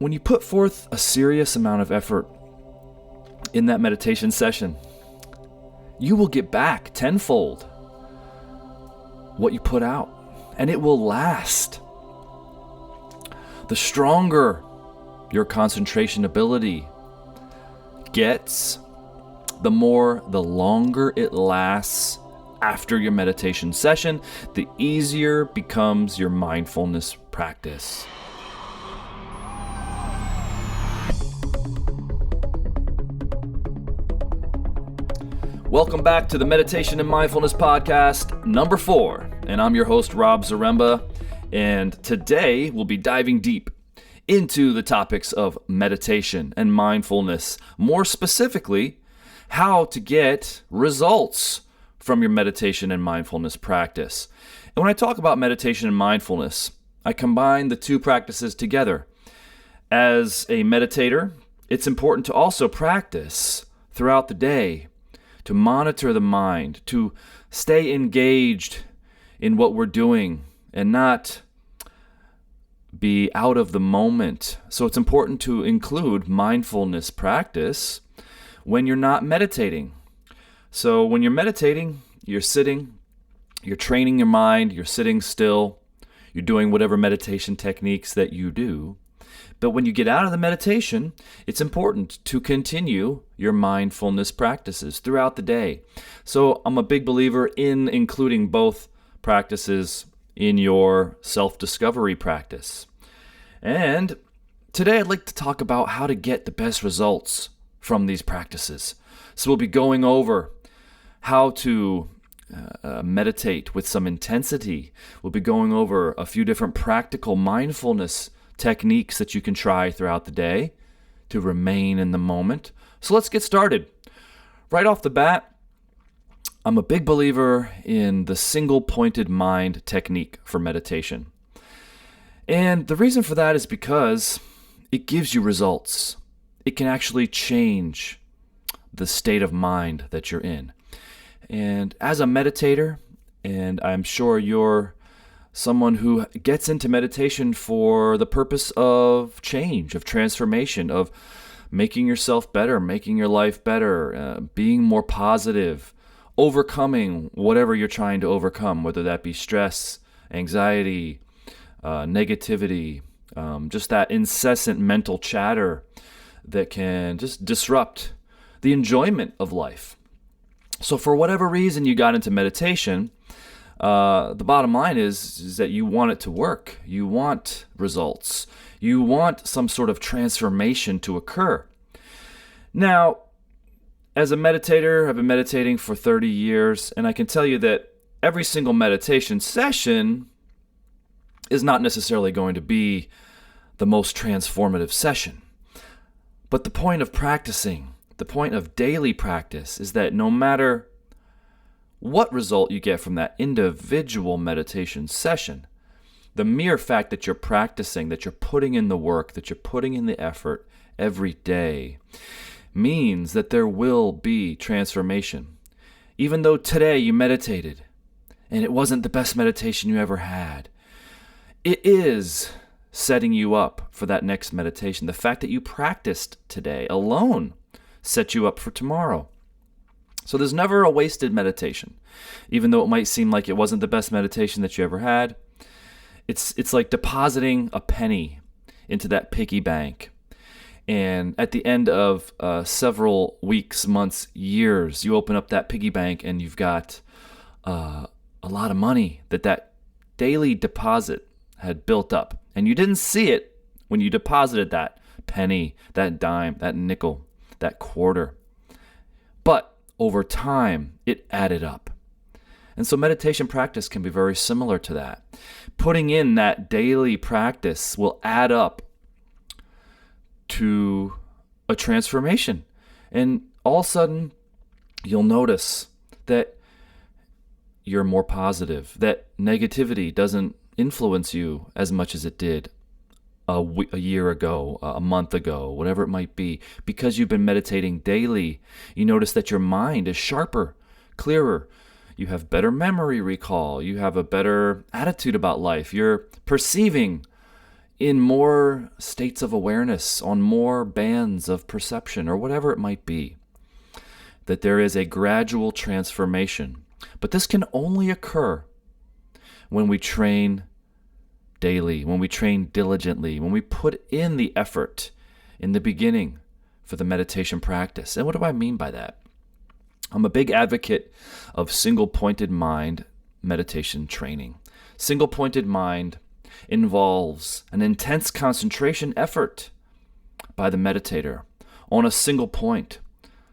when you put forth a serious amount of effort in that meditation session, you will get back tenfold what you put out, and it will last. The stronger your concentration ability gets, the longer it lasts after your meditation session, the easier becomes your mindfulness practice. Welcome back to the Meditation and Mindfulness Podcast, number 4. And I'm your host, Rob Zaremba. And today we'll be diving deep into the topics of meditation and mindfulness. More specifically, how to get results from your meditation and mindfulness practice. And when I talk about meditation and mindfulness, I combine the two practices together. As a meditator, it's important to also practice throughout the day, to monitor the mind, to stay engaged in what we're doing and not be out of the moment. So it's important to include mindfulness practice when you're not meditating. So when you're meditating, you're sitting, you're training your mind, you're sitting still, you're doing whatever meditation techniques that you do. But when you get out of the meditation, it's important to continue your mindfulness practices throughout the day. So I'm a big believer in including both practices in your self-discovery practice. And today I'd like to talk about how to get the best results from these practices. So we'll be going over how to meditate with some intensity. We'll be going over a few different practical mindfulness techniques that you can try throughout the day to remain in the moment. So let's get started. Right off the bat, I'm a big believer in the single-pointed mind technique for meditation. And the reason for that is because it gives you results. It can actually change the state of mind that you're in. And as a meditator, and I'm sure you're someone who gets into meditation for the purpose of change, of transformation, of making yourself better, making your life better, being more positive, overcoming whatever you're trying to overcome, whether that be stress, anxiety, negativity, just that incessant mental chatter that can just disrupt the enjoyment of life. So for whatever reason you got into meditation, the bottom line is that you want it to work. You want results. You want some sort of transformation to occur. Now, as a meditator, I've been meditating for 30 years, and I can tell you that every single meditation session is not necessarily going to be the most transformative session. But the point of practicing, the point of daily practice, is that no matter what result you get from that individual meditation session, the mere fact that you're practicing, that you're putting in the work, that you're putting in the effort every day, means that there will be transformation. Even though today you meditated and it wasn't the best meditation you ever had, it is setting you up for that next meditation. The fact that you practiced today alone sets you up for tomorrow. So there's never a wasted meditation. Even though it might seem like it wasn't the best meditation that you ever had, it's like depositing a penny into that piggy bank. And at the end of several weeks, months, years, you open up that piggy bank and you've got a lot of money that daily deposit had built up. And you didn't see it when you deposited that penny, that dime, that nickel, that quarter. But over time, it added up. And so meditation practice can be very similar to that. Putting in that daily practice will add up to a transformation. And all of a sudden, you'll notice that you're more positive, that negativity doesn't influence you as much as it did a year ago, a month ago, whatever it might be. Because you've been meditating daily, you notice that your mind is sharper, clearer. You have better memory recall. You have a better attitude about life. You're perceiving in more states of awareness, on more bands of perception, or whatever it might be. That there is a gradual transformation. But this can only occur when we train daily, when we train diligently, when we put in the effort in the beginning for the meditation practice. And what do I mean by that? I'm a big advocate of single-pointed mind meditation training. Single-pointed mind involves an intense concentration effort by the meditator on a single point.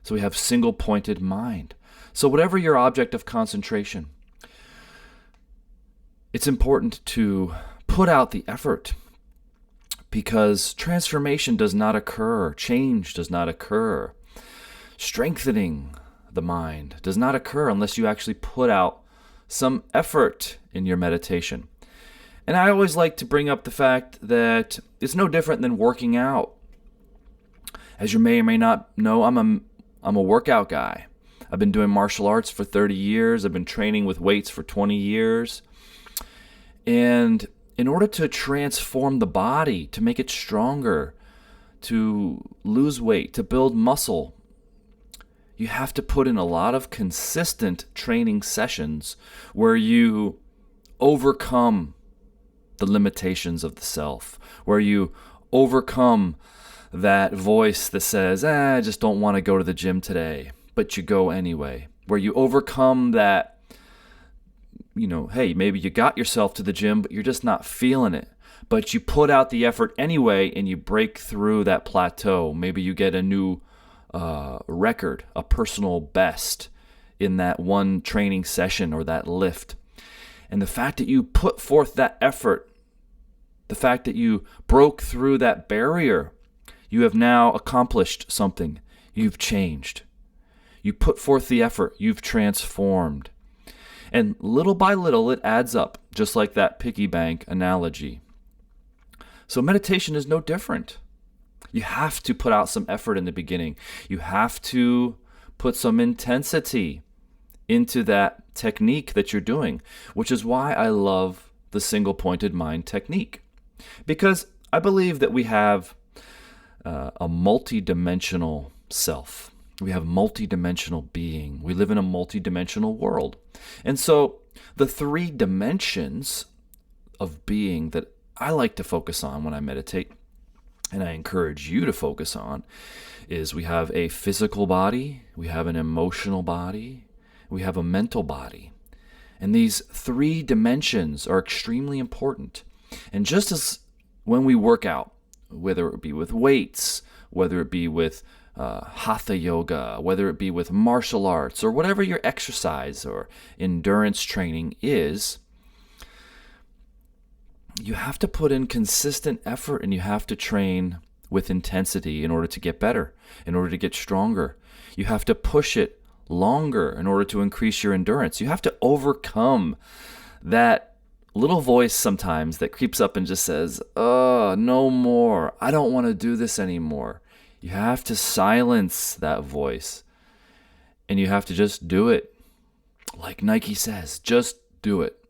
So we have single-pointed mind. So whatever your object of concentration, it's important to put out the effort, because transformation does not occur, change does not occur, strengthening the mind does not occur unless you actually put out some effort in your meditation. And I always like to bring up the fact that it's no different than working out. As you may or may not know, I'm a workout guy. I've been doing martial arts for 30 years. I've been training with weights for 20 years. And in order to transform the body, to make it stronger, to lose weight, to build muscle, you have to put in a lot of consistent training sessions where you overcome the limitations of the self, where you overcome that voice that says, I just don't want to go to the gym today, but you go anyway, where you overcome that, hey, maybe you got yourself to the gym, but you're just not feeling it, but you put out the effort anyway and you break through that plateau. Maybe you get a new record, a personal best in that one training session or that lift. And the fact that you put forth that effort, the fact that you broke through that barrier, you have now accomplished something. You've changed. You put forth the effort. You've transformed. And little by little, it adds up, just like that piggy bank analogy. So meditation is no different. You have to put out some effort in the beginning. You have to put some intensity into that technique that you're doing, which is why I love the single-pointed mind technique. Because I believe that we have a multidimensional self. We have multidimensional being. We live in a multidimensional world. And so the 3 dimensions of being that I like to focus on when I meditate, and I encourage you to focus on, is we have a physical body, we have an emotional body, we have a mental body. And these 3 dimensions are extremely important. And just as when we work out, whether it be with weights, whether it be with hatha yoga, whether it be with martial arts, or whatever your exercise or endurance training is, you have to put in consistent effort and you have to train with intensity in order to get better, in order to get stronger. You have to push it longer in order to increase your endurance. You have to overcome that little voice sometimes that creeps up and just says, oh, no more. I don't want to do this anymore. You have to silence that voice and you have to just do it. Like Nike says, just do it.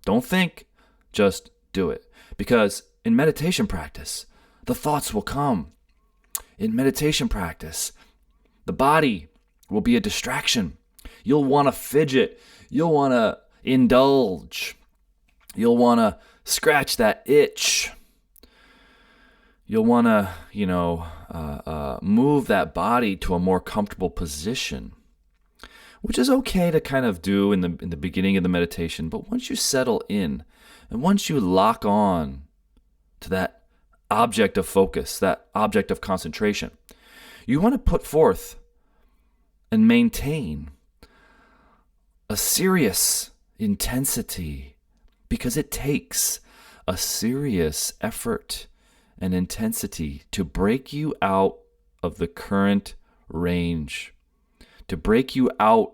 Don't think, just do it. Because in meditation practice, the thoughts will come. In meditation practice, the body will be a distraction. You'll want to fidget. You'll want to indulge. You'll want to scratch that itch. You'll want to, move that body to a more comfortable position, which is okay to kind of do in the beginning of the meditation. But once you settle in, and once you lock on to that object of focus, that object of concentration, you want to put forth and maintain a serious intensity, because it takes a serious effort and intensity to break you out of the current range, to break you out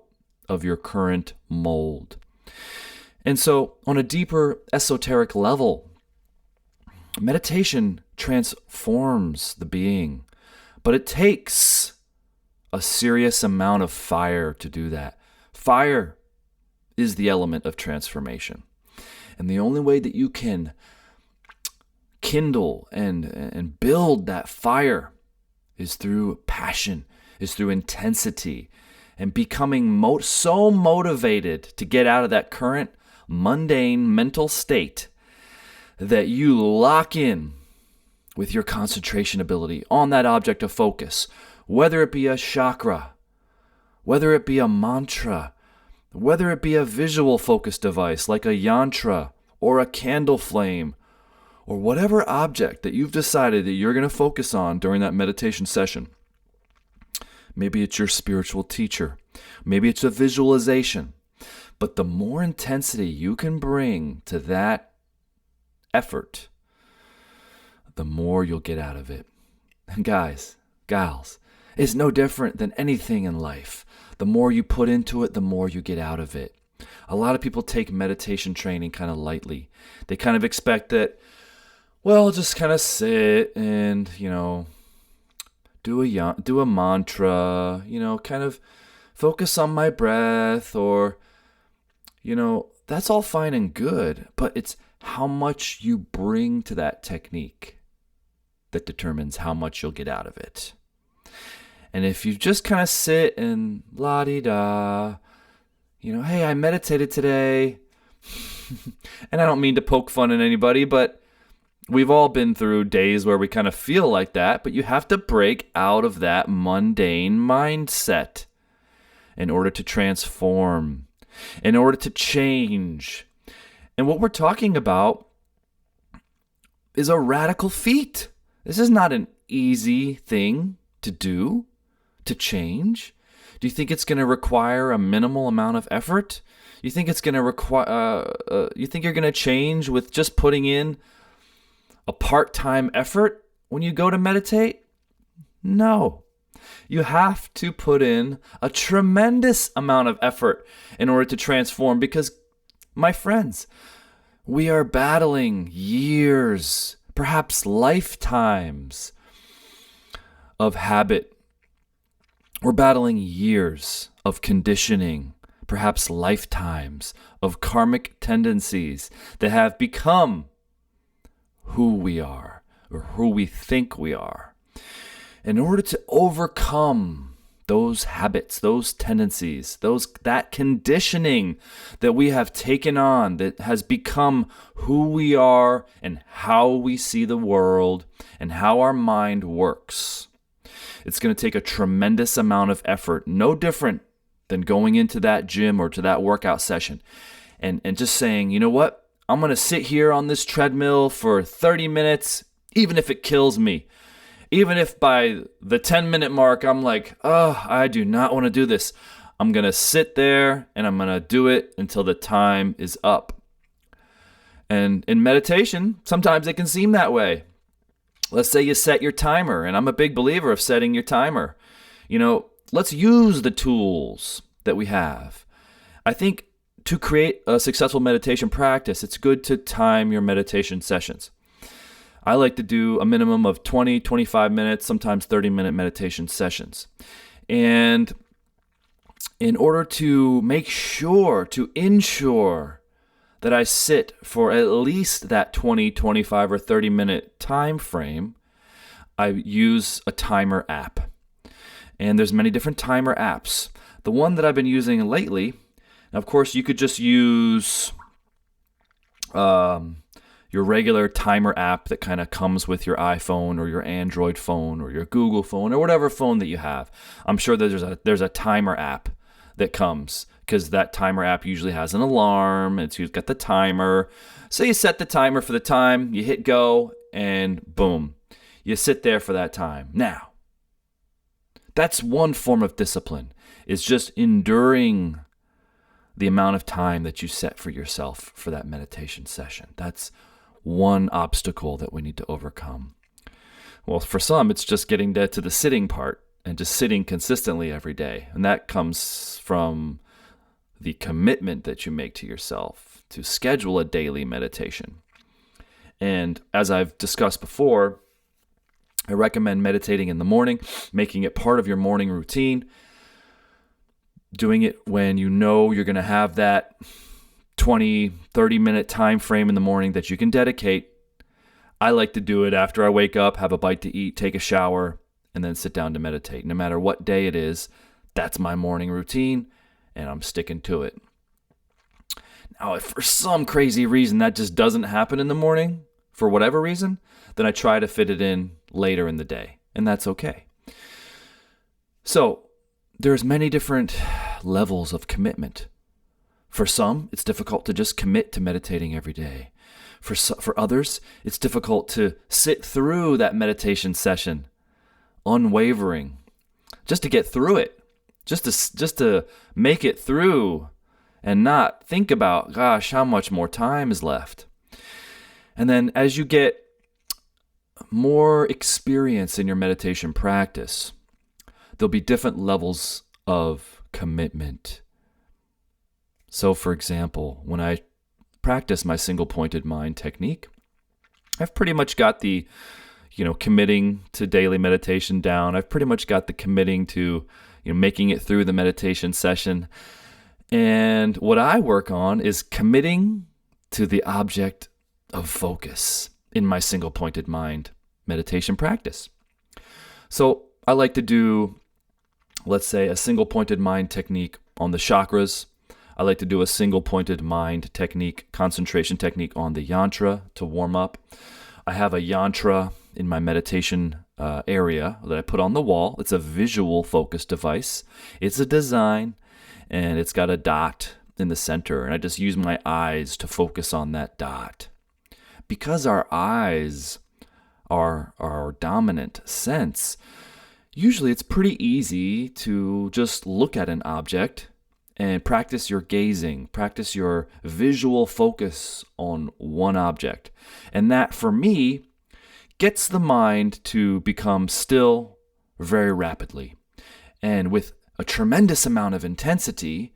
of your current mold. And so on a deeper esoteric level, meditation transforms the being, but it takes a serious amount of fire to do that. Fire is the element of transformation. And the only way that you can kindle and build that fire is through passion, is through intensity, and becoming so motivated to get out of that current mundane mental state that you lock in with your concentration ability on that object of focus, whether it be a chakra, whether it be a mantra, whether it be a visual focus device like a yantra or a candle flame, or whatever object that you've decided that you're going to focus on during that meditation session. Maybe it's your spiritual teacher. Maybe it's a visualization. But the more intensity you can bring to that effort, the more you'll get out of it. And guys, gals, it's no different than anything in life. The more you put into it, the more you get out of it. A lot of people take meditation training kind of lightly. They kind of expect that, well, just kind of sit and, do a mantra, kind of focus on my breath, or, that's all fine and good, but it's how much you bring to that technique that determines how much you'll get out of it. And if you just kind of sit and la-di-da, hey, I meditated today, and I don't mean to poke fun at anybody, but we've all been through days where we kind of feel like that, but you have to break out of that mundane mindset in order to transform, in order to change. And what we're talking about is a radical feat. This is not an easy thing to do, to change. Do you think it's going to require a minimal amount of effort? You think it's going to require? You think you're going to change with just putting in a part-time effort when you go to meditate? No. You have to put in a tremendous amount of effort in order to transform, because, my friends, we are battling years, perhaps lifetimes of habit. We're battling years of conditioning, perhaps lifetimes of karmic tendencies that have become who we are, or who we think we are. In order to overcome those habits, those tendencies, that conditioning that we have taken on, that has become who we are and how we see the world and how our mind works, it's going to take a tremendous amount of effort, no different than going into that gym or to that workout session and just saying, you know what? I'm going to sit here on this treadmill for 30 minutes, even if it kills me. Even if by the 10-minute mark, I'm like, I do not want to do this. I'm going to sit there and I'm going to do it until the time is up. And in meditation, sometimes it can seem that way. Let's say you set your timer, and I'm a big believer of setting your timer. Let's use the tools that we have. I think to create a successful meditation practice, it's good to time your meditation sessions. I like to do a minimum of 20, 25 minutes, sometimes 30-minute meditation sessions. And in order to make sure, to ensure that I sit for at least that 20, 25, or 30-minute time frame, I use a timer app. And there's many different timer apps. The one that I've been using lately, now of course you could just use your regular timer app that kind of comes with your iPhone or your Android phone or your Google phone or whatever phone that you have. I'm sure that there's a timer app that comes, because that timer app usually has an alarm. It's got the timer. So you set the timer for the time, you hit go, and boom, you sit there for that time. Now, that's one form of discipline, is just enduring the amount of time that you set for yourself for that meditation session. That's one obstacle that we need to overcome. Well, for some, it's just getting to the sitting part and just sitting consistently every day. And that comes from the commitment that you make to yourself to schedule a daily meditation. And as I've discussed before, I recommend meditating in the morning, making it part of your morning routine, doing it when you know you're going to have that 20, 30-minute time frame in the morning that you can dedicate. I like to do it after I wake up, have a bite to eat, take a shower, and then sit down to meditate. No matter what day it is, that's my morning routine, and I'm sticking to it. Now, if for some crazy reason that just doesn't happen in the morning, for whatever reason, then I try to fit it in later in the day, and that's okay. So, there's many different levels of commitment. For some, it's difficult to just commit to meditating every day. For others, it's difficult to sit through that meditation session, unwavering, just to get through it, just to make it through and not think about, gosh, how much more time is left. And then as you get more experience in your meditation practice, there'll be different levels of commitment. So, for example, when I practice my single-pointed mind technique, I've pretty much got the, committing to daily meditation down. I've pretty much got the committing to, making it through the meditation session. And what I work on is committing to the object of focus in my single-pointed mind meditation practice. So I like to do, let's say, a single-pointed mind technique on the chakras. I like to do a single-pointed mind technique, concentration technique on the yantra to warm up. I have a yantra in my meditation area that I put on the wall. It's a visual focus device. It's a design, and it's got a dot in the center, and I just use my eyes to focus on that dot. Because our eyes are our dominant sense, usually it's pretty easy to just look at an object and practice your gazing, practice your visual focus on one object. And that, for me, gets the mind to become still very rapidly. And with a tremendous amount of intensity,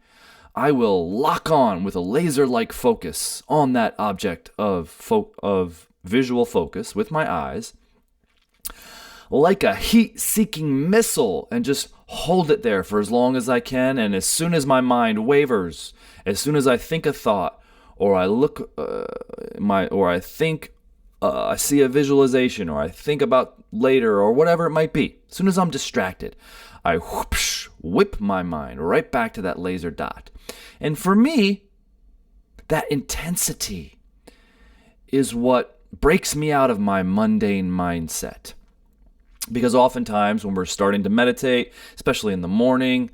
I will lock on with a laser-like focus on that object of visual focus with my eyes, like a heat-seeking missile, and just hold it there for as long as I can. And as soon as my mind wavers, as soon as I think a thought, or I look, I see a visualization, or I think about later, or whatever it might be, as soon as I'm distracted, I whip my mind right back to that laser dot. And for me, that intensity is what breaks me out of my mundane mindset. Because oftentimes when we're starting to meditate, especially in the morning,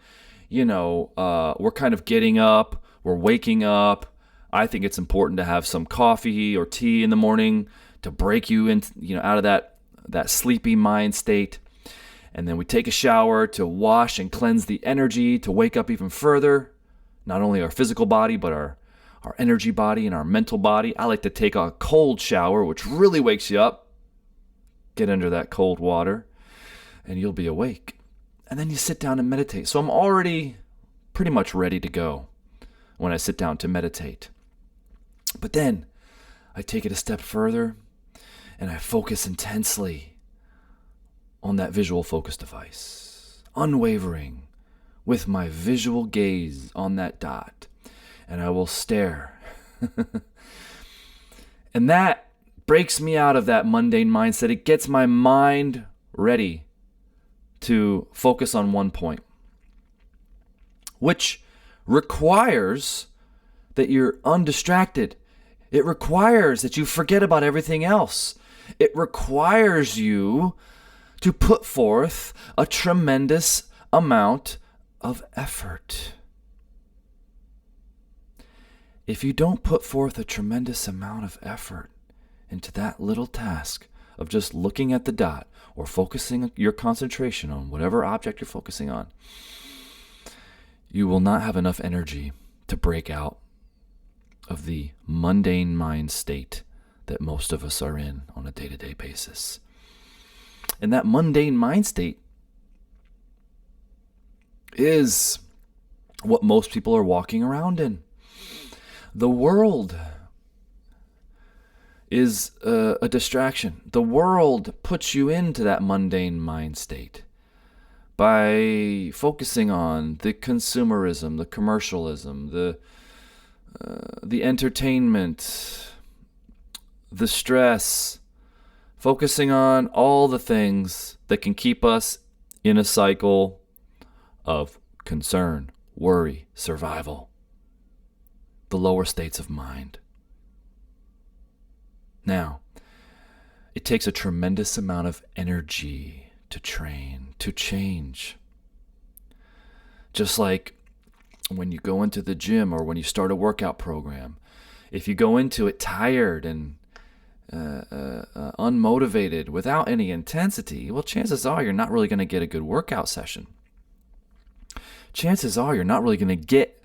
we're kind of getting up, we're waking up. I think it's important to have some coffee or tea in the morning to break you out of that sleepy mind state. And then we take a shower to wash and cleanse the energy to wake up even further, not only our physical body, but our energy body and our mental body. I like to take a cold shower, which really wakes you up. Get under that cold water, and you'll be awake. And then you sit down and meditate. So I'm already pretty much ready to go when I sit down to meditate. But then I take it a step further, and I focus intensely on that visual focus device, unwavering, with my visual gaze on that dot. And I will stare. And that breaks me out of that mundane mindset. It gets my mind ready to focus on one point, which requires that you're undistracted. It requires that you forget about everything else. It requires you to put forth a tremendous amount of effort. If you don't put forth a tremendous amount of effort into that little task of just looking at the dot or focusing your concentration on whatever object you're focusing on, you will not have enough energy to break out of the mundane mind state that most of us are in on a day-to-day basis. And that mundane mind state is what most people are walking around in. The world is a distraction. The world puts you into that mundane mind state by focusing on the consumerism, the commercialism, the entertainment, the stress, focusing on all the things that can keep us in a cycle of concern, worry, survival, the lower states of mind. Now, it takes a tremendous amount of energy to train, to change. Just like when you go into the gym or when you start a workout program, if you go into it tired and unmotivated, without any intensity, well, chances are you're not really going to get a good workout session. Chances are you're not really going to get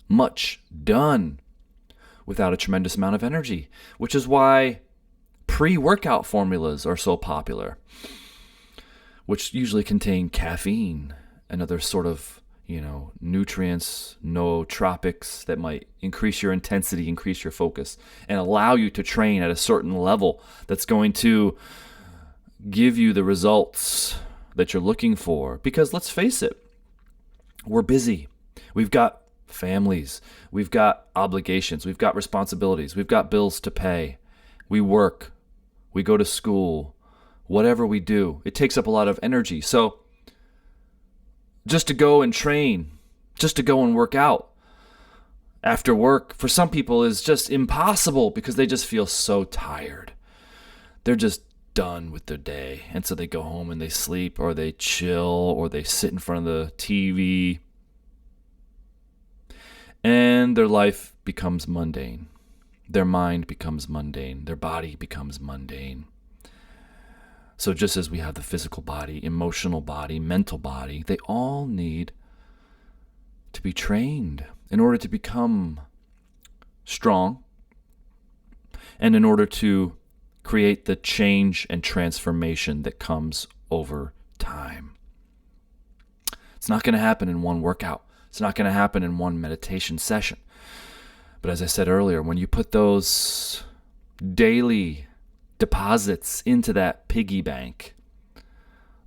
much done without a tremendous amount of energy, which is why pre-workout formulas are so popular, which usually contain caffeine and other sort of nutrients, nootropics that might increase your intensity, increase your focus, and allow you to train at a certain level that's going to give you the results that you're looking for. Because let's face it, we're busy. We've got families. We've got obligations. We've got responsibilities. We've got bills to pay. We work. We go to school. Whatever we do, it takes up a lot of energy. So just to go and train, just to go and work out after work, for some people is just impossible because they just feel so tired. They're just done with their day. And so they go home and they sleep, or they chill, or they sit in front of the TV. And their life becomes mundane. Their mind becomes mundane. Their body becomes mundane. So just as we have the physical body, emotional body, mental body, they all need to be trained in order to become strong and in order to create the change and transformation that comes over time. It's not going to happen in one workout. It's not going to happen in one meditation session. But as I said earlier, when you put those daily deposits into that piggy bank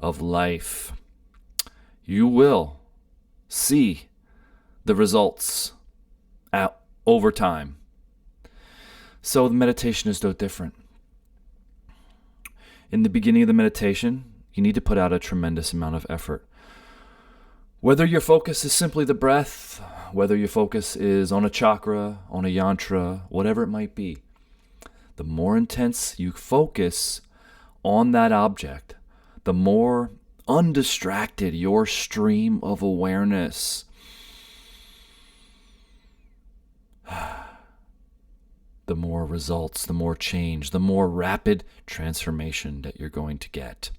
of life, you will see the results over time. So the meditation is no different. In the beginning of the meditation, you need to put out a tremendous amount of effort. Whether your focus is simply the breath, whether your focus is on a chakra, on a yantra, whatever it might be, the more intense you focus on that object, the more undistracted your stream of awareness, the more results, the more change, the more rapid transformation that you're going to get.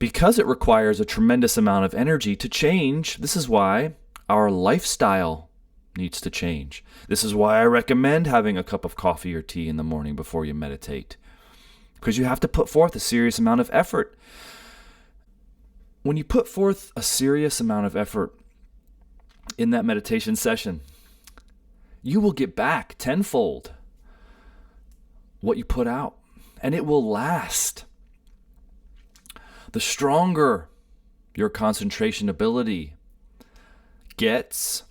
Because it requires a tremendous amount of energy to change, this is why our lifestyle needs to change. This is why I recommend having a cup of coffee or tea in the morning before you meditate. Because you have to put forth a serious amount of effort. When you put forth a serious amount of effort in that meditation session, you will get back tenfold what you put out, and it will last. The stronger your concentration ability gets,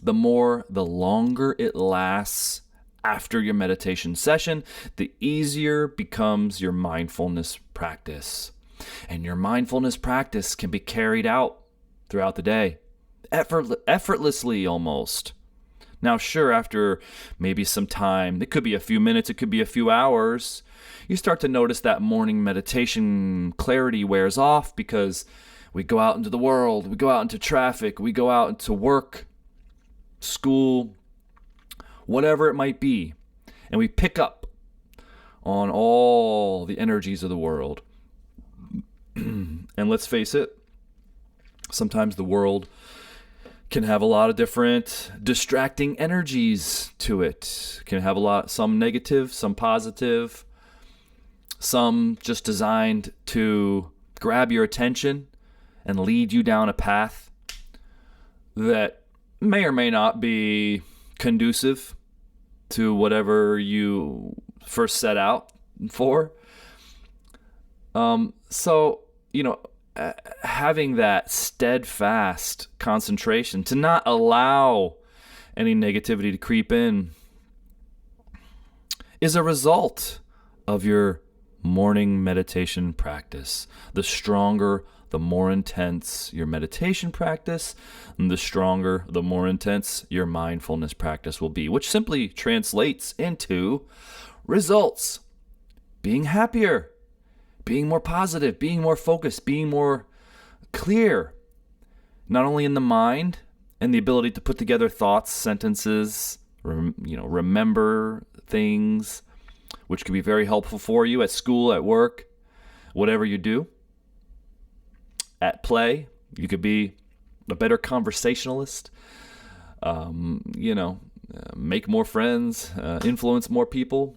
the longer it lasts after your meditation session, the easier becomes your mindfulness practice. And your mindfulness practice can be carried out throughout the day, effortlessly almost. Now, sure, after maybe some time, it could be a few minutes, it could be a few hours, you start to notice that morning meditation clarity wears off because we go out into the world, we go out into traffic, we go out into work, school, whatever it might be, and we pick up on all the energies of the world. And let's face it, sometimes the world can have a lot of different distracting energies to it. Can have some negative, some positive, some just designed to grab your attention and lead you down a path that may or may not be conducive to whatever you first set out for. Having that steadfast concentration to not allow any negativity to creep in is a result of your morning meditation practice. The stronger, the more intense your meditation practice, and the stronger, the more intense your mindfulness practice will be, which simply translates into results. Being happier, being more positive, being more focused, being more clear, not only in the mind and the ability to put together thoughts, sentences, remember things, which can be very helpful for you at school, at work, whatever you do. At play, you could be a better conversationalist, make more friends, influence more people.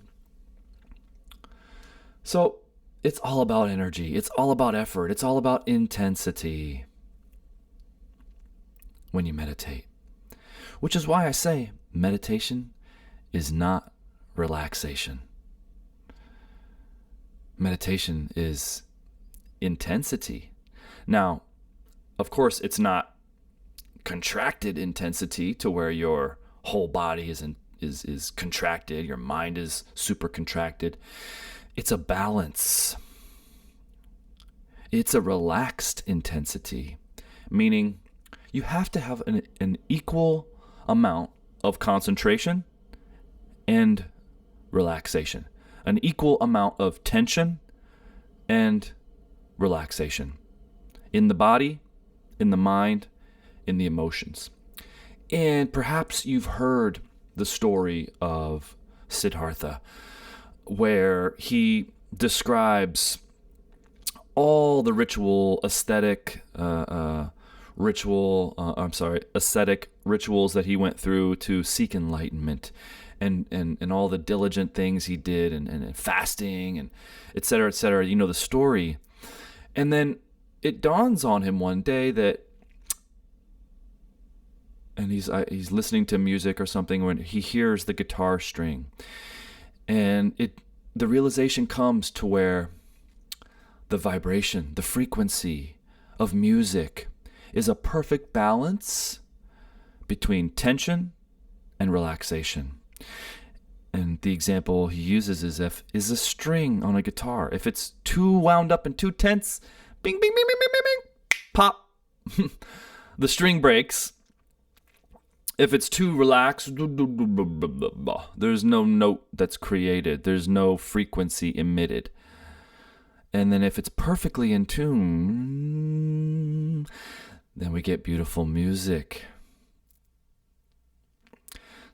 So it's all about energy. It's all about effort. It's all about intensity when you meditate. Which is why I say meditation is not relaxation. Meditation is intensity. Now, of course, it's not contracted intensity to where your whole body is contracted, your mind is super contracted. It's a balance. It's a relaxed intensity, meaning you have to have an equal amount of concentration and relaxation, an equal amount of tension and relaxation in the body, in the mind, in the emotions. And perhaps you've heard the story of Siddhartha, where he describes all the ascetic rituals that he went through to seek enlightenment, and all the diligent things he did, and fasting, and et cetera, et cetera. You know the story. And then it dawns on him one day that, and he's listening to music or something when he hears the guitar string, and the realization comes to where the vibration, the frequency of music is a perfect balance between tension and relaxation. And the example he uses is a string on a guitar. If it's too wound up and too tense, bing, bing, bing, bing, bing, bing, bing, pop. The string breaks. If it's too relaxed, there's no note that's created. There's no frequency emitted. And then if it's perfectly in tune, then we get beautiful music.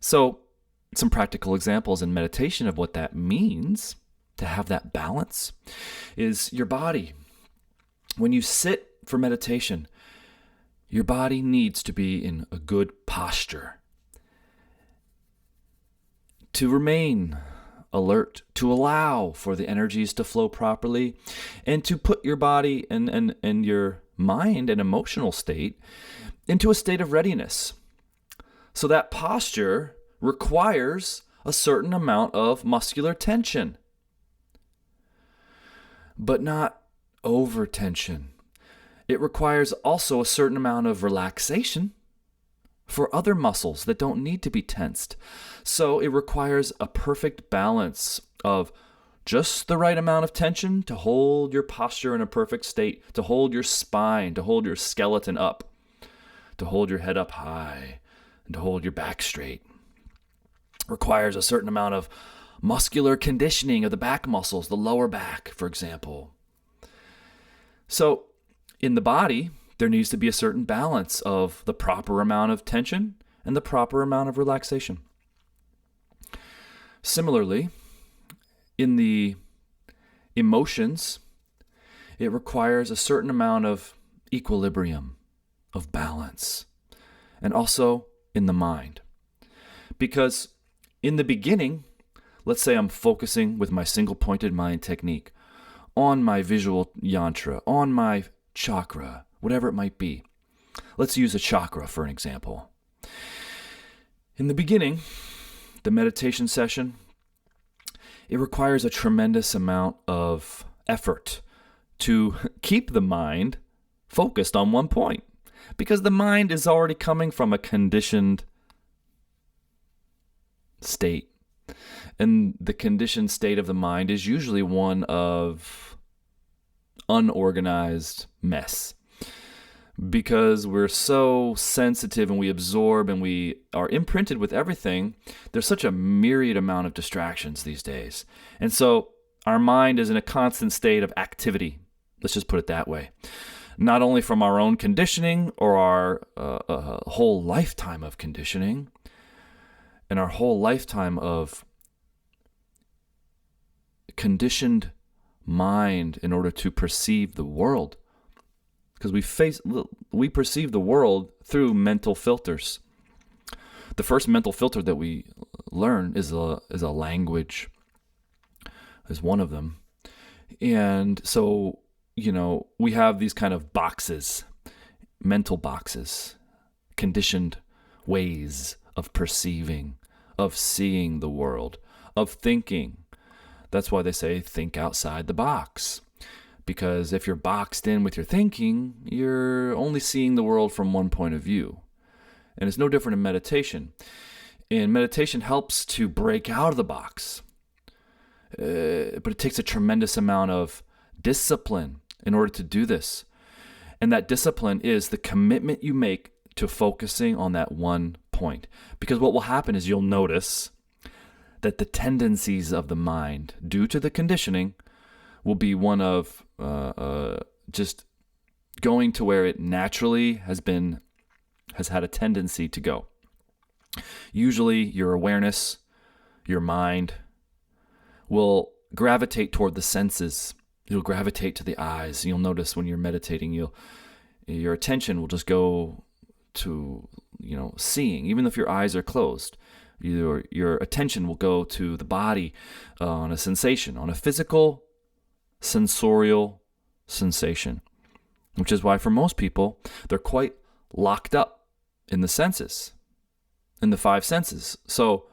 So, some practical examples in meditation of what that means to have that balance is your body. When you sit for meditation, your body needs to be in a good posture to remain alert, to allow for the energies to flow properly, and to put your body and your mind and emotional state into a state of readiness. So that posture requires a certain amount of muscular tension, but not over tension. It requires also a certain amount of relaxation for other muscles that don't need to be tensed. So it requires a perfect balance of just the right amount of tension to hold your posture in a perfect state, to hold your spine, to hold your skeleton up, to hold your head up high, and to hold your back straight. Requires a certain amount of muscular conditioning of the back muscles, the lower back, for example. So in the body, there needs to be a certain balance of the proper amount of tension and the proper amount of relaxation. Similarly, in the emotions, it requires a certain amount of equilibrium, of balance, and also in the mind. Because in the beginning, let's say I'm focusing with my single-pointed mind technique on my visual yantra, on my chakra, whatever it might be. Let's use a chakra for an example. In the beginning, the meditation session, it requires a tremendous amount of effort to keep the mind focused on one point, because the mind is already coming from a conditioned state And the conditioned state of the mind is usually one of unorganized mess. Because we're so sensitive and we absorb and we are imprinted with everything, there's such a myriad amount of distractions these days. And so our mind is in a constant state of activity. Let's just put it that way. Not only from our own conditioning or our whole lifetime of conditioning and our whole lifetime of conditioned mind in order to perceive the world. Because we perceive the world through mental filters. The first mental filter that we learn is a language, is one of them. And so, we have these kind of boxes, mental boxes, conditioned ways of perceiving, of seeing the world, of thinking. That's why they say think outside the box. Because if you're boxed in with your thinking, you're only seeing the world from one point of view. And it's no different in meditation. And meditation helps to break out of the box. But it takes a tremendous amount of discipline in order to do this. And that discipline is the commitment you make to focusing on that one point. Because what will happen is you'll notice that the tendencies of the mind, due to the conditioning, will be one of just going to where it naturally has had a tendency to go. Usually your awareness, your mind will gravitate toward the senses. It'll gravitate to the eyes. You'll notice when you're meditating, your attention will just go to, seeing, even if your eyes are closed. Your attention will go to the body on a sensation, on a physical, sensorial sensation, which is why for most people, they're quite locked up in the senses, in the five senses. So,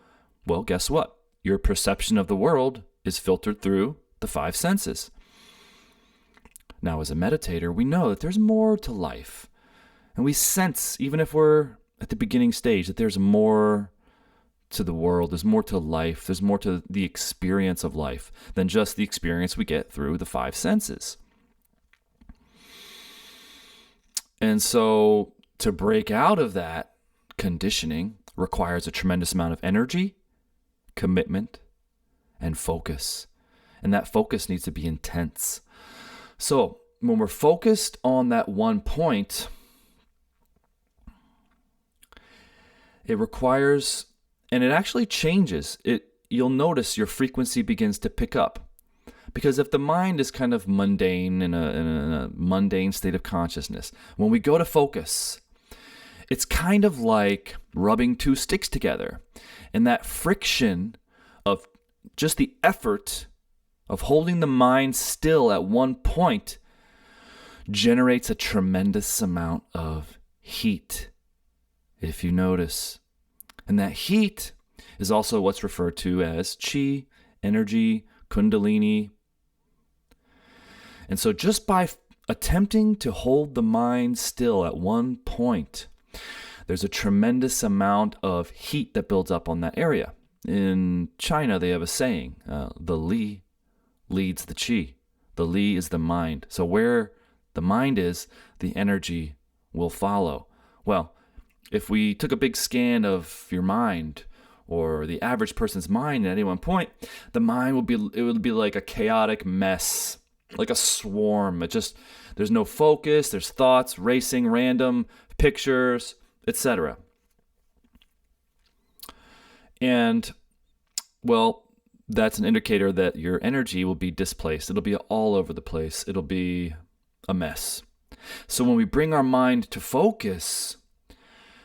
well, guess what? Your perception of the world is filtered through the five senses. Now, as a meditator, we know that there's more to life. And we sense, even if we're at the beginning stage, that there's more to the world, there's more to life, there's more to the experience of life than just the experience we get through the five senses. And so to break out of that conditioning requires a tremendous amount of energy, commitment, and focus. And that focus needs to be intense. So when we're focused on that one point, it requires, and it actually changes. You'll notice your frequency begins to pick up. Because if the mind is kind of mundane, in a mundane state of consciousness, when we go to focus, it's kind of like rubbing two sticks together. And that friction of just the effort of holding the mind still at one point generates a tremendous amount of heat, if you notice. And that heat is also what's referred to as chi, energy, kundalini. And so just by attempting to hold the mind still at one point, there's a tremendous amount of heat that builds up on that area. In China, they have a saying, the li leads the chi. The li is the mind. So where the mind is, the energy will follow. Well, if we took a big scan of your mind or the average person's mind at any one point, the mind would be like a chaotic mess, like a swarm. There's no focus, there's thoughts racing, random pictures, etc. And, well, that's an indicator that your energy will be displaced. It'll be all over the place. It'll be a mess. So when we bring our mind to focus,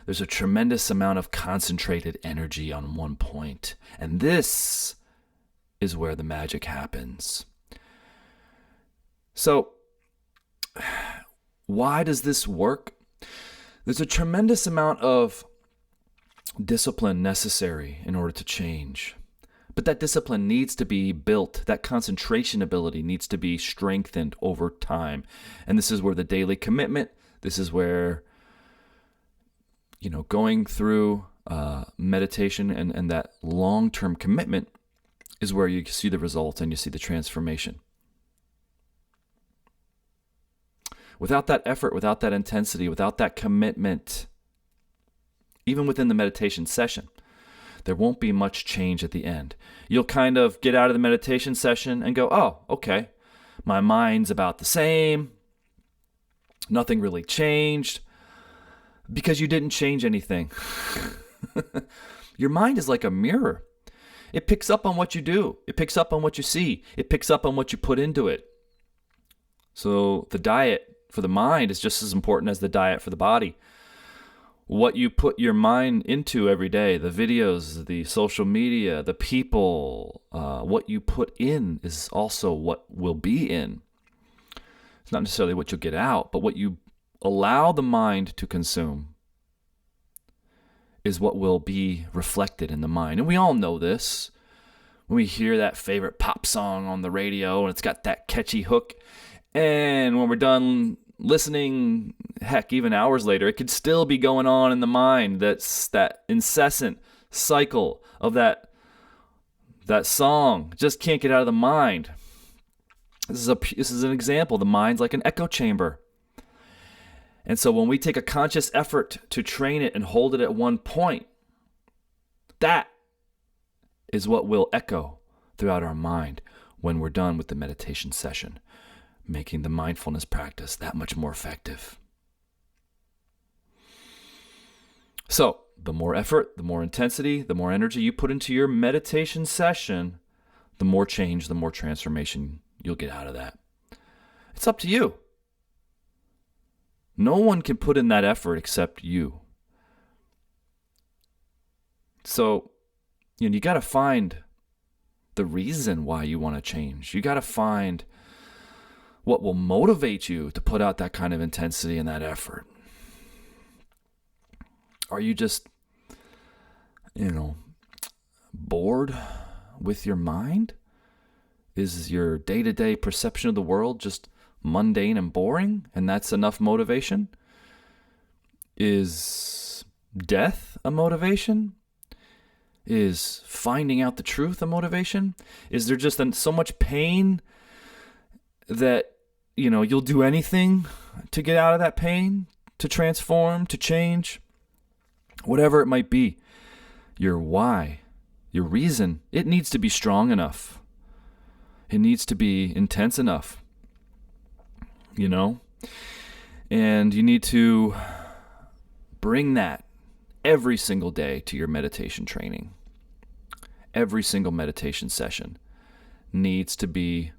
there's a tremendous amount of concentrated energy on one point. And this is where the magic happens. So, why does this work? There's a tremendous amount of discipline necessary in order to change. But that discipline needs to be built. That concentration ability needs to be strengthened over time. And this is where the daily commitment, this is where, going through meditation and that long-term commitment is where you see the results and you see the transformation. Without that effort, without that intensity, without that commitment, even within the meditation session, there won't be much change at the end. You'll kind of get out of the meditation session and go, oh, okay, my mind's about the same. Nothing really changed because you didn't change anything. Your mind is like a mirror. It picks up on what you do. It picks up on what you see. It picks up on what you put into it. So the diet for the mind is just as important as the diet for the body. What you put your mind into every day, the videos, the social media, the people, what you put in is also what will be in. It's not necessarily what you'll get out, but what you allow the mind to consume is what will be reflected in the mind. And we all know this. When we hear that favorite pop song on the radio and it's got that catchy hook, and when we're done listening, heck, even hours later, it could still be going on in the mind. That's that incessant cycle of that song. Just can't get out of the mind. This is an example. The mind's like an echo chamber. And so when we take a conscious effort to train it and hold it at one point, that is what will echo throughout our mind when we're done with the meditation session, making the mindfulness practice that much more effective. So, the more effort, the more intensity, the more energy you put into your meditation session, the more change, the more transformation you'll get out of that. It's up to you. No one can put in that effort except you. So, you got to find the reason why you want to change. You got to find what will motivate you to put out that kind of intensity and that effort. Are you just, bored with your mind? Is your day-to-day perception of the world just mundane and boring, and that's enough motivation? Is death a motivation? Is finding out the truth a motivation? Is there just so much pain that, you'll do anything to get out of that pain, to transform, to change? Whatever it might be, your why, your reason, it needs to be strong enough. It needs to be intense enough, And you need to bring that every single day to your meditation training. Every single meditation session needs to be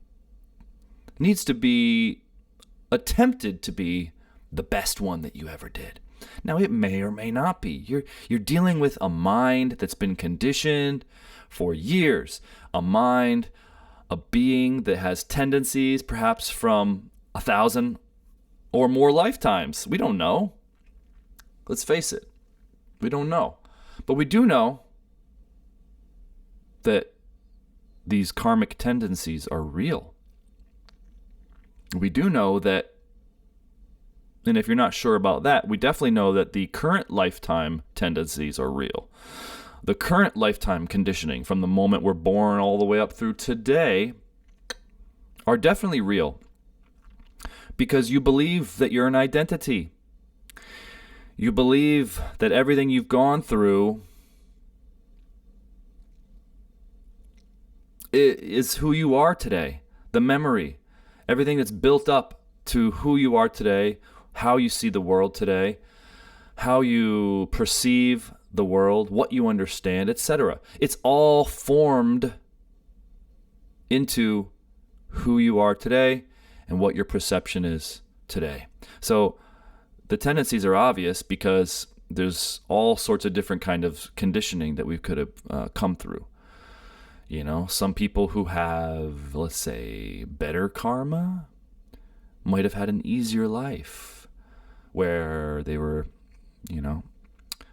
attempted to be the best one that you ever did. Now, it may or may not be. You're dealing with a mind that's been conditioned for years, a being that has tendencies perhaps from 1,000 or more lifetimes. We don't know. Let's face it. We don't know. But we do know that these karmic tendencies are real. We do know that, and if you're not sure about that, we definitely know that the current lifetime tendencies are real. The current lifetime conditioning from the moment we're born all the way up through today are definitely real. Because you believe that you're an identity. You believe that everything you've gone through is who you are today. The memory, everything that's built up to who you are today, how you see the world today, how you perceive the world, what you understand, etc. It's all formed into who you are today and what your perception is today. So the tendencies are obvious because there's all sorts of different kind of conditioning that we could have come through. Some people who have, let's say, better karma might have had an easier life where they were,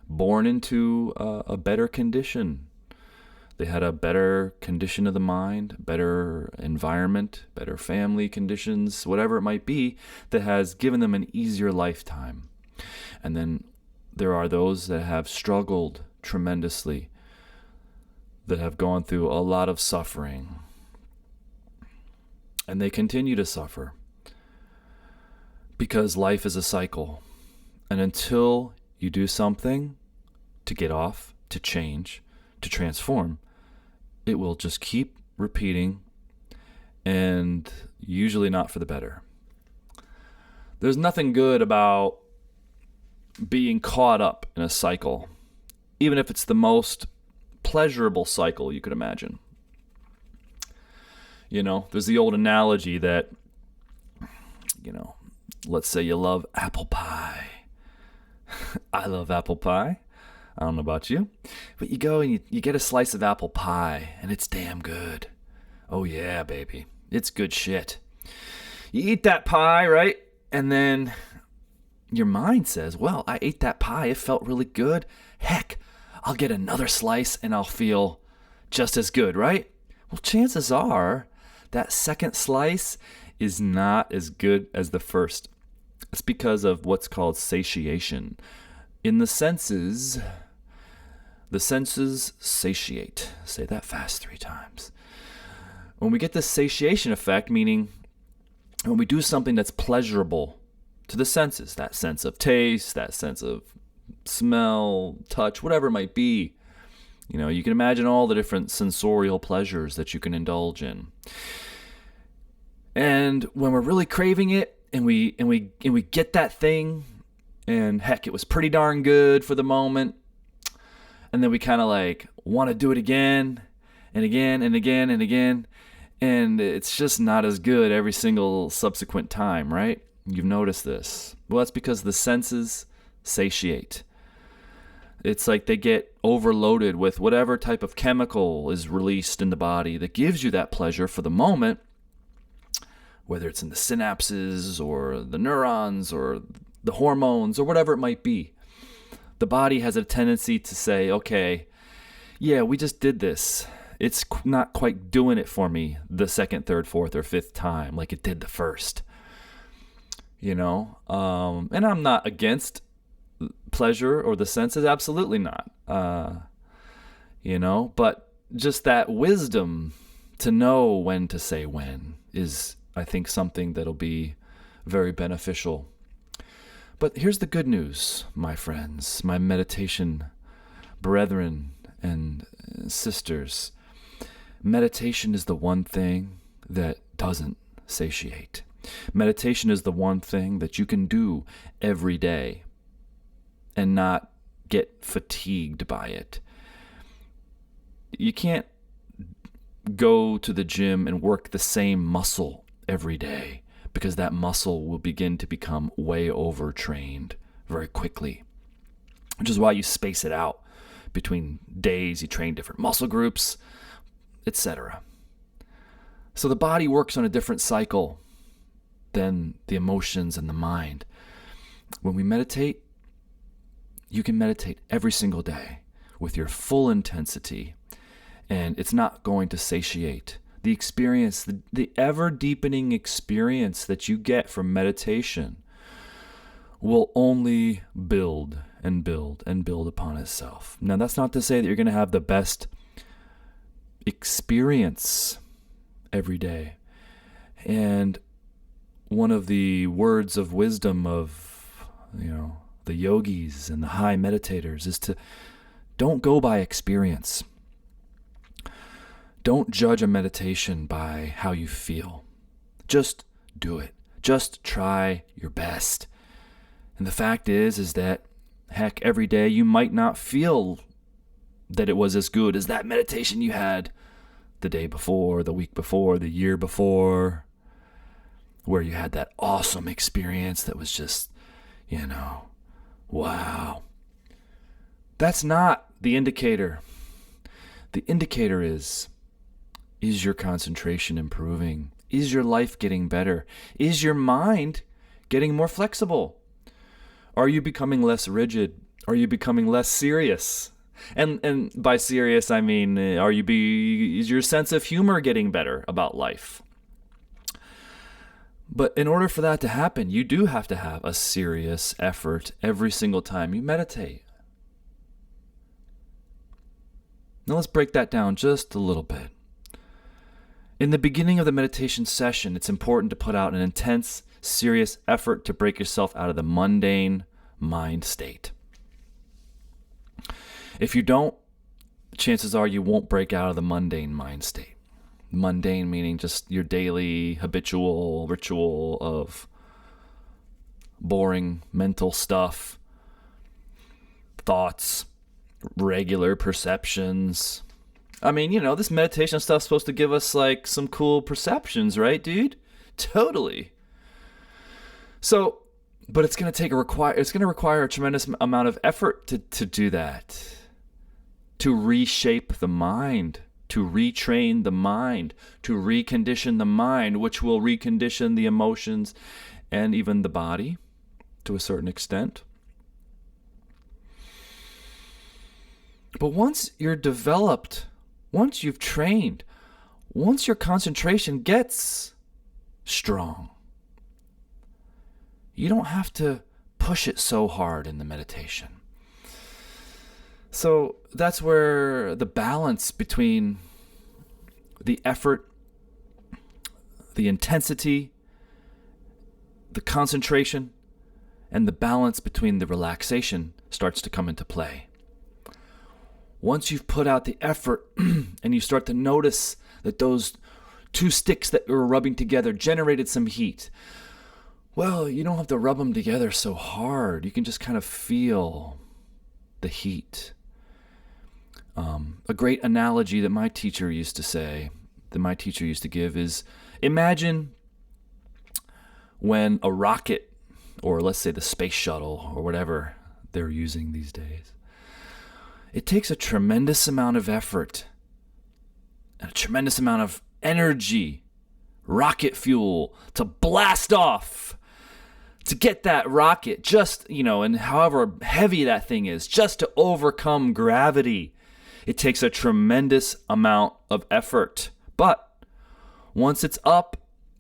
born into a better condition. They had a better condition of the mind, better environment, better family conditions, whatever it might be, that has given them an easier lifetime. And then there are those that have struggled tremendously that have gone through a lot of suffering, and they continue to suffer because life is a cycle. And until you do something to get off, to change, to transform, it will just keep repeating, and usually not for the better. There's nothing good about being caught up in a cycle, even if it's the most pleasurable cycle you could imagine. There's the old analogy that, let's say you love apple pie. I love apple pie. I don't know about you, but you go and you get a slice of apple pie, and it's damn good. Oh yeah, baby. It's good shit. You eat that pie, right? And then your mind says, well, I ate that pie. It felt really good. Heck, I'll get another slice and I'll feel just as good, right? Well, chances are that second slice is not as good as the first. It's because of what's called satiation. In the senses satiate. Say that fast 3 times. When we get this satiation effect, meaning when we do something that's pleasurable to the senses, that sense of taste, that sense of smell, touch, whatever it might be, you can imagine all the different sensorial pleasures that you can indulge in. And when we're really craving it, and we get that thing, and heck, it was pretty darn good for the moment, and then we kind of want to do it again and again and again and again, and it's just not as good every single subsequent time, right? You've noticed this. Well, that's because the senses satiate. It's like they get overloaded with whatever type of chemical is released in the body that gives you that pleasure for the moment, whether it's in the synapses or the neurons or the hormones or whatever it might be. The body has a tendency to say, okay, yeah, we just did this. It's not quite doing it for me the second, third, fourth, or fifth time like it did the first. And I'm not against pleasure or the senses, absolutely not. But just that wisdom to know when to say when is, I think, something that'll be very beneficial. But here's the good news, my friends, my meditation brethren and sisters. Meditation is the one thing that doesn't satiate. Meditation is the one thing that you can do every day and not get fatigued by it. You can't go to the gym and work the same muscle every day, because that muscle will begin to become way overtrained very quickly, which is why you space it out between days. You train different muscle groups, etc. So the body works on a different cycle than the emotions and the mind. When we meditate, you can meditate every single day with your full intensity, and it's not going to satiate. The experience, the ever-deepening experience that you get from meditation will only build and build and build upon itself. Now, that's not to say that you're going to have the best experience every day. And one of the words of wisdom of, the yogis and the high meditators is to don't go by experience. Don't judge a meditation by how you feel. Just do it. Just try your best. And the fact is that, heck, every day you might not feel that it was as good as that meditation you had the day before, the week before, the year before, where you had that awesome experience that was just, wow. That's not the indicator. The indicator is your concentration improving? Is your life getting better? Is your mind getting more flexible? Are you becoming less rigid? Are you becoming less serious? And by serious, I mean, is your sense of humor getting better about life? But in order for that to happen, you do have to have a serious effort every single time you meditate. Now let's break that down just a little bit. In the beginning of the meditation session, it's important to put out an intense, serious effort to break yourself out of the mundane mind state. If you don't, chances are you won't break out of the mundane mind state. Mundane meaning just your daily habitual ritual of boring mental stuff, thoughts, regular perceptions. I mean, this meditation stuff's supposed to give us like some cool perceptions, right, dude? Totally. So, but it's going to require a tremendous amount of effort to do that. To reshape the mind, to retrain the mind, to recondition the mind, which will recondition the emotions and even the body to a certain extent. But once you're developed, once you've trained, once your concentration gets strong, you don't have to push it so hard in the meditation. So that's where the balance between the effort, the intensity, the concentration, and the balance between the relaxation starts to come into play. Once you've put out the effort and you start to notice that those two sticks that you were rubbing together generated some heat, well, you don't have to rub them together so hard. You can just kind of feel the heat. A great analogy that my teacher used to give is, imagine when a rocket, or let's say the space shuttle or whatever they're using these days, it takes a tremendous amount of effort and a tremendous amount of energy, rocket fuel, to blast off, to get that rocket just, and however heavy that thing is, just to overcome gravity. It takes a tremendous amount of effort. But once it's up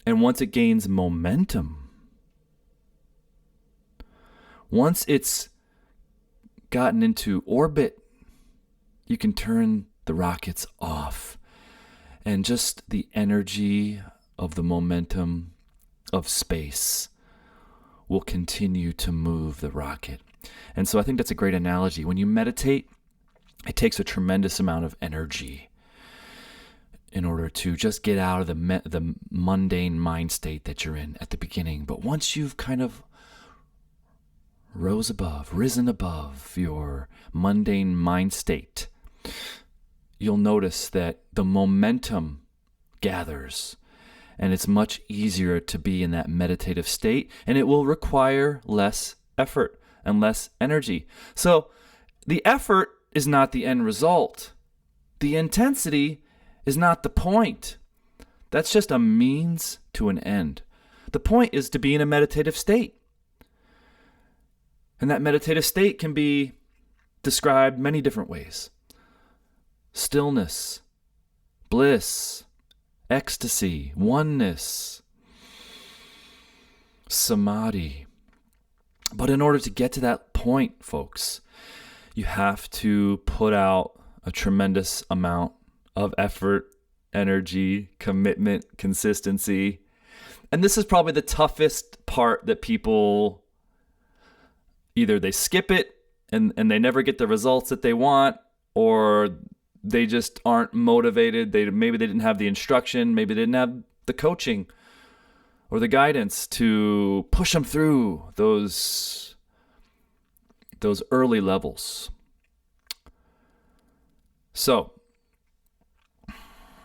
and once it gains momentum, once it's gotten into orbit, you can turn the rockets off. And just the energy of the momentum of space will continue to move the rocket. And so I think that's a great analogy. When you meditate, it takes a tremendous amount of energy in order to just get out of the mundane mind state that you're in at the beginning. But once you've kind of risen above your mundane mind state, you'll notice that the momentum gathers, and it's much easier to be in that meditative state, and it will require less effort and less energy. So the effort is not the end result. The intensity is not the point. That's just a means to an end. The point is to be in a meditative state. And that meditative state can be described many different ways. Stillness, bliss, ecstasy, oneness, samadhi. But in order to get to that point, folks, you have to put out a tremendous amount of effort, energy, commitment, consistency. And this is probably the toughest part that people, either they skip it and they never get the results that they want, or they just aren't motivated. Maybe they didn't have the instruction, maybe they didn't have the coaching or the guidance to push them through those early levels. So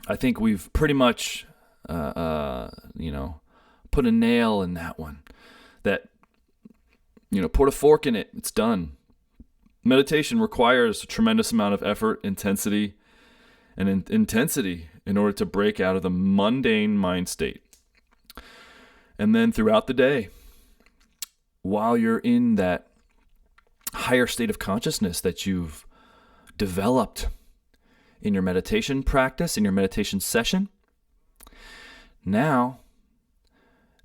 I think we've pretty much put a nail in that one. That put a fork in it. It's done. Meditation requires a tremendous amount of effort, intensity in order to break out of the mundane mind state. And then throughout the day, while you're in that higher state of consciousness that you've developed in your meditation practice, in your meditation session, now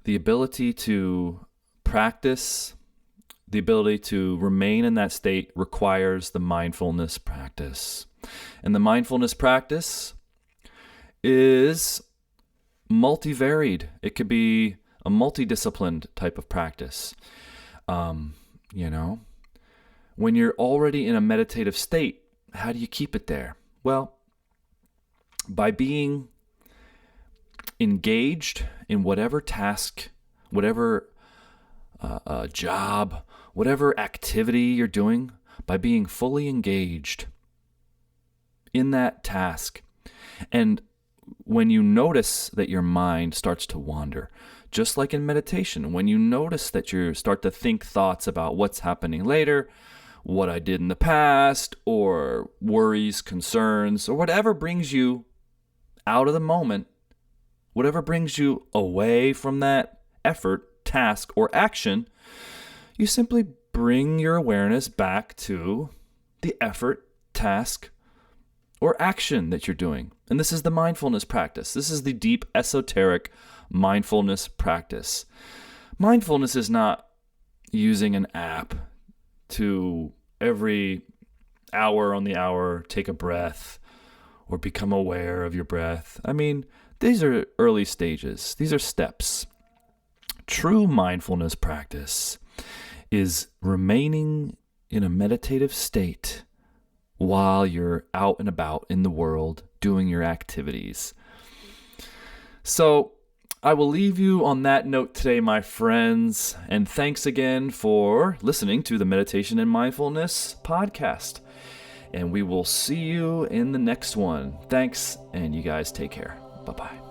the ability to practice, the ability to remain in that state requires the mindfulness practice. And the mindfulness practice is multivaried. It could be a multidisciplined type of practice. When you're already in a meditative state, how do you keep it there? Well, by being engaged in whatever task, whatever job, whatever activity you're doing, by being fully engaged in that task. And when you notice that your mind starts to wander, just like in meditation, when you notice that you start to think thoughts about what's happening later, what I did in the past, or worries, concerns, or whatever brings you out of the moment, whatever brings you away from that effort, task, or action, you simply bring your awareness back to the effort, task, or action that you're doing. And this is the mindfulness practice. This is the deep, esoteric mindfulness practice. Mindfulness is not using an app to every hour on the hour take a breath or become aware of your breath. I mean, these are early stages. These are steps. True mindfulness practice is remaining in a meditative state while you're out and about in the world doing your activities. So I will leave you on that note today, my friends, and thanks again for listening to the Meditation and Mindfulness Podcast. And we will see you in the next one. Thanks, and you guys take care. Bye-bye.